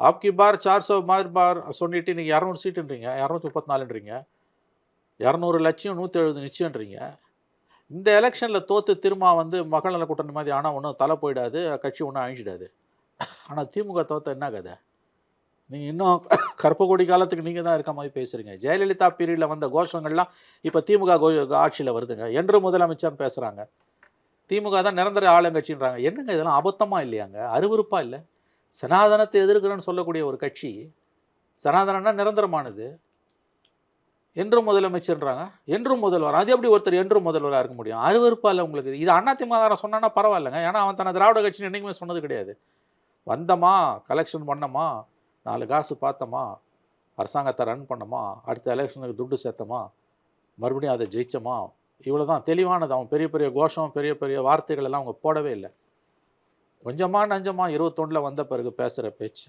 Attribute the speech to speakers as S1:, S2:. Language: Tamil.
S1: ஆப்கி பார் 400 பார் சொல்லிட்டு நீங்கள் 200 சீட்டுன்றீங்க, 234ன்றீங்க, 200 லட்சம் 170 நிச்சயம்ன்றீங்க. இந்த எலெக்ஷனில் தோற்று திரும்ப வந்து மக்கள் நல கூட்டணி மாதிரி ஆனால் ஒன்றும் தலை போயிடாது, கட்சி ஒன்றும் அழிஞ்சிடாது. ஆனால் திமுக தோற்ற என்ன கதை? நீங்கள் இன்னும் கருப்பு கொடி காலத்துக்கு நீங்கள் தான் இருக்க மாதிரி பேசுகிறீங்க. ஜெயலலிதா பீரியடில் வந்த கோஷங்கள்லாம் இப்போ திமுக ஆட்சியில் வருதுங்க. என்று முதலமைச்சர்னு பேசுகிறாங்க. திமுக தான் நிரந்தர ஆளுங்கட்சின்றாங்க. என்னங்க இதெல்லாம் அபத்தமாக இல்லையாங்க? அருவருப்பா இல்லை? சனாதனத்தை எதிர்க்கிறேன்னு சொல்லக்கூடிய ஒரு கட்சி, சனாதனம்னா நிரந்தரமானது, என்றும் முதலமைச்சர்ன்றாங்க. என்றும் முதல்வர். அது எப்படி ஒருத்தர் என்றும் முதல்வராக இருக்க முடியும்? அருவருப்பா இல்லை உங்களுக்கு? இது அதிமுக சொன்னான்னா பரவாயில்லைங்க. ஏன்னா அவன் தன்னை திராவிட கட்சின்னு என்றைக்குமே சொன்னது கிடையாது. வந்தமா, கலெக்ஷன் பண்ணமா, 4 காசு பார்த்தோமா, அரசாங்கத்தை ரன் பண்ணோமா, அடுத்த எலெக்ஷனுக்கு துட்டு சேர்த்தோமா, மறுபடியும் அதை ஜெயிச்சோமா, இவ்வளோ தான் தெளிவானது. அவன் பெரிய பெரிய கோஷம், பெரிய பெரிய வார்த்தைகள் எல்லாம் அவங்க போடவே இல்லை. கொஞ்சமா நஞ்சமா 21ல் வந்த பிறகு பேசுகிற பேச்சு.